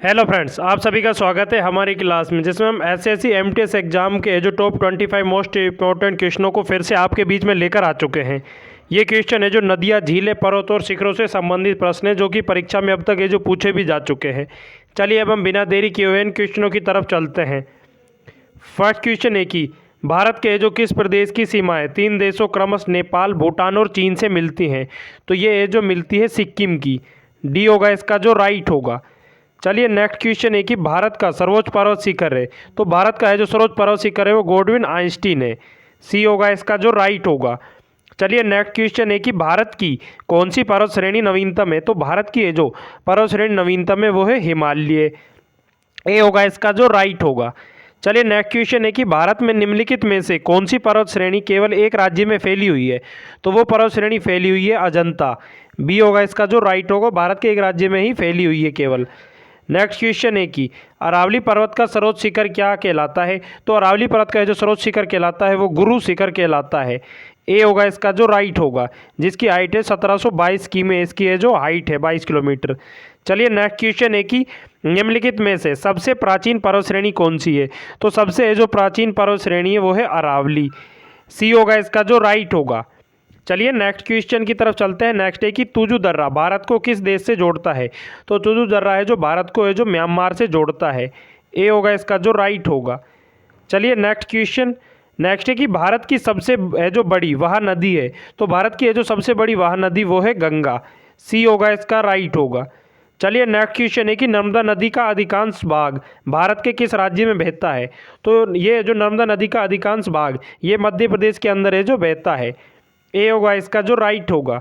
Hello friends, आप सभी का स्वागत है हमारी क्लास में जिसमें हम एसएससी एमटीएस एग्जाम के जो टॉप 25 मोस्ट इंपॉर्टेंट क्वेश्चनों को फिर से आपके बीच में लेकर आ चुके हैं। ये क्वेश्चन है जो नदियाँ, झीलें, पर्वत और शिखरों से संबंधित प्रश्न है जो कि परीक्षा में अब तक ये जो पूछे भी जा चुके हैं। चलिए अब हम बिना देरी किए हुए इन क्वेश्चनों की तरफ चलते हैं। फर्स्ट क्वेश्चन है कि भारत के जो किस प्रदेश की सीमाएं तीन देशों क्रमशः नेपाल, भूटान और चीन से मिलती हैं? तो ये जो मिलती है सिक्किम की। डी होगा इसका जो राइट होगा। चलिए नेक्स्ट क्वेश्चन है कि भारत का सर्वोच्च पर्वत शिखर है, तो भारत का है जो सर्वोच्च पर्वत शिखर है वो गोडविन आइंस्टीन है। सी होगा इसका जो राइट होगा। चलिए नेक्स्ट क्वेश्चन है कि भारत की कौन सी पर्वत श्रेणी नवीनतम है? तो भारत की है जो पर्वत श्रेणी नवीनतम है वो है हिमालय। ए होगा इसका जो राइट होगा। चलिए नेक्स्ट क्वेश्चन है कि भारत में निम्नलिखित में से कौन सी पर्वत श्रेणी केवल एक राज्य में फैली हुई है? तो वो पर्वत श्रेणी फैली हुई है अजंता। बी होगा इसका जो राइट होगा। भारत के एक राज्य में ही फैली हुई है केवल। नेक्स्ट क्वेश्चन है कि अरावली पर्वत का सर्वोच्च शिखर क्या कहलाता है? तो अरावली पर्वत का जो सर्वोच्च शिखर कहलाता है वो गुरु शिखर कहलाता है। ए होगा इसका जो राइट होगा, जिसकी हाइट है 1722 किमी। इसकी है जो हाइट है 22 किलोमीटर। चलिए नेक्स्ट क्वेश्चन है कि निम्नलिखित में से सबसे प्राचीन पर्वत श्रेणी कौन सी है? तो सबसे जो प्राचीन पर्वत श्रेणी है वो है अरावली। सी होगा इसका जो राइट होगा। चलिए नेक्स्ट क्वेश्चन की तरफ चलते हैं। नेक्स्ट है कि तुजु दर्रा भारत को किस देश से जोड़ता है? तो तुजु दर्रा है जो भारत को है जो म्यांमार से जोड़ता है। ए होगा इसका जो राइट होगा। चलिए नेक्स्ट क्वेश्चन। नेक्स्ट है कि भारत की सबसे है जो बड़ी वह नदी है? तो भारत की है जो सबसे बड़ी वह नदी वो है गंगा। सी होगा इसका राइट होगा। चलिए नेक्स्ट क्वेश्चन है कि नर्मदा नदी का अधिकांश भाग भारत के किस राज्य में बहता है? तो ये जो नर्मदा नदी का अधिकांश भाग ये मध्य प्रदेश के अंदर है जो बहता है। ए होगा इसका जो राइट होगा।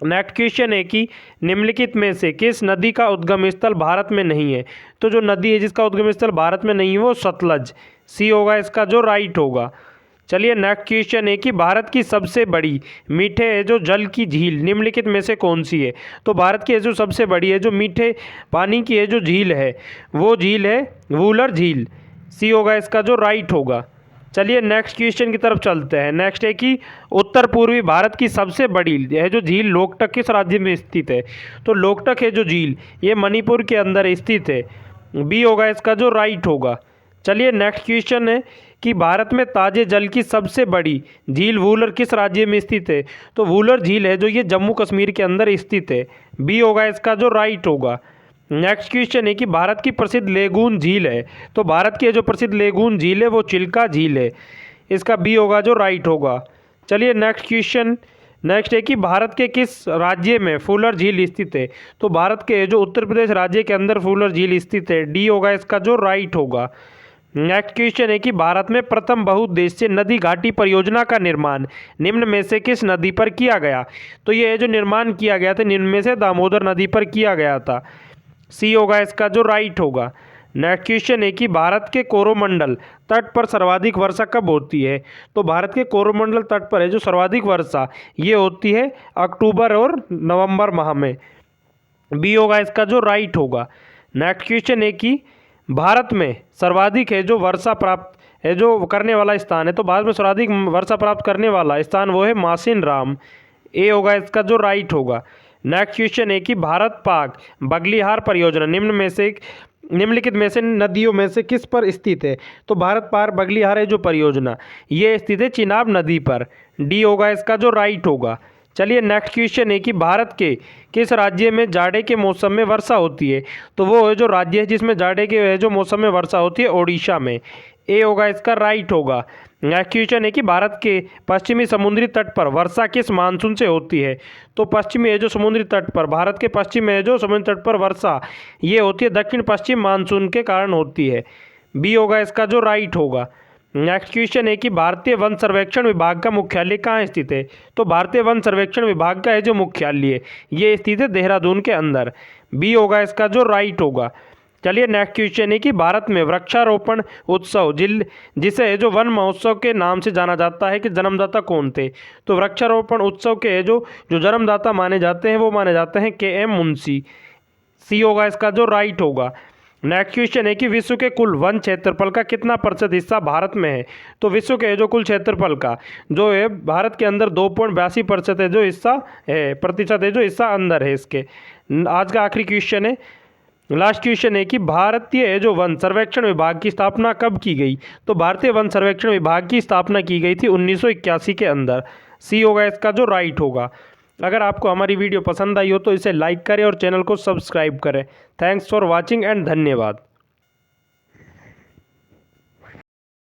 नेक्स्ट क्वेश्चन है कि निम्नलिखित में से किस नदी का उद्गम स्थल भारत में नहीं है? तो जो नदी है जिसका उद्गम स्थल भारत में नहीं है वो सतलज। सी होगा इसका जो राइट होगा। चलिए नेक्स्ट क्वेश्चन है कि भारत की सबसे बड़ी मीठे है जो जल की झील निम्नलिखित में से कौन सी है? तो भारत की जो सबसे बड़ी है जो मीठे पानी की है जो झील है वो झील है वूलर झील। सी होगा इसका जो राइट होगा। चलिए नेक्स्ट क्वेश्चन की तरफ चलते हैं। नेक्स्ट है कि उत्तर पूर्वी भारत की सबसे बड़ी है जो झील लोकटक किस राज्य में स्थित है? तो लोकटक है जो झील ये मणिपुर के अंदर स्थित है। बी होगा इसका जो राइट होगा। चलिए नेक्स्ट क्वेश्चन है कि भारत में ताजे जल की सबसे बड़ी झील वूलर किस राज्य में स्थित है? तो वूलर झील है जो ये जम्मू कश्मीर के अंदर स्थित है। बी होगा इसका जो राइट होगा। नेक्स्ट क्वेश्चन है कि भारत की प्रसिद्ध लेगून झील है? तो भारत की जो प्रसिद्ध लेगून झील है वो चिल्का झील है। इसका बी होगा जो राइट होगा। चलिए नेक्स्ट क्वेश्चन। नेक्स्ट है कि भारत के किस राज्य में फूलर झील स्थित है? तो भारत के जो उत्तर प्रदेश राज्य के अंदर फूलर झील स्थित है। डी होगा इसका जो राइट होगा। नेक्स्ट क्वेश्चन है कि भारत में प्रथम बहुउद्देशीय नदी घाटी परियोजना का निर्माण निम्न में से किस नदी पर किया गया? तो ये जो निर्माण किया गया था निम्न में से दामोदर नदी पर किया गया था। सी होगा इसका जो राइट होगा। नेक्स्ट क्वेश्चन है कि भारत के कोरोमंडल तट पर सर्वाधिक वर्षा कब होती है? तो भारत के कोरोमंडल तट पर है जो सर्वाधिक वर्षा ये होती है अक्टूबर और नवंबर माह में। बी होगा इसका जो राइट होगा। नेक्स्ट क्वेश्चन है कि भारत में सर्वाधिक है जो वर्षा प्राप्त है जो करने वाला स्थान है? तो भारत में सर्वाधिक वर्षा प्राप्त करने वाला स्थान वो है मासिन राम। ए होगा इसका जो राइट होगा। नेक्स्ट क्वेश्चन है कि भारत पाक बगलिहार परियोजना निम्नलिखित में से नदियों में से किस पर स्थित है? तो भारत पार बगलिहार है जो परियोजना ये स्थित है चिनाब नदी पर। डी होगा इसका जो राइट होगा। चलिए नेक्स्ट क्वेश्चन है कि भारत के किस राज्य में जाड़े के मौसम में वर्षा होती है? तो वो है जो राज्य है जिसमें जाड़े के जो मौसम में वर्षा होती है ओडिशा में। ए होगा इसका राइट होगा। नेक्स्ट क्वेश्चन है कि भारत के पश्चिमी समुद्री तट पर वर्षा किस मानसून से होती है? तो पश्चिमी है जो समुद्री तट पर भारत के पश्चिम में जो समुद्री तट पर वर्षा ये होती है दक्षिण पश्चिम मानसून के कारण होती है। बी होगा इसका जो राइट होगा। नेक्स्ट क्वेश्चन है कि भारतीय वन सर्वेक्षण विभाग का मुख्यालय कहाँ स्थित है? तो भारतीय वन सर्वेक्षण विभाग का है जो मुख्यालय ये स्थित है देहरादून के अंदर। बी होगा इसका जो राइट होगा। चलिए नेक्स्ट क्वेश्चन है कि भारत में वृक्षारोपण उत्सव जिसे जो वन महोत्सव के नाम से जाना जाता है कि जन्मदाता कौन थे? तो वृक्षारोपण उत्सव के जो जन्मदाता माने जाते हैं वो माने जाते हैं के.एम. मुंशी। सी होगा इसका जो राइट होगा। नेक्स्ट क्वेश्चन है कि विश्व के कुल वन क्षेत्रफल का कितना प्रतिशत हिस्सा भारत में है? तो विश्व के जो कुल क्षेत्रफल का जो है भारत के अंदर 2.82% है जो हिस्सा है प्रतिशत है जो हिस्सा अंदर है इसके। आज का आखिरी क्वेश्चन है लास्ट क्वेश्चन है कि भारतीय जो वन सर्वेक्षण विभाग की स्थापना कब की गई? तो भारतीय वन सर्वेक्षण विभाग की स्थापना की गई थी 1981 के अंदर। सी होगा इसका जो राइट होगा। अगर आपको हमारी वीडियो पसंद आई हो तो इसे लाइक करें और चैनल को सब्सक्राइब करें। थैंक्स फॉर वॉचिंग एंड धन्यवाद।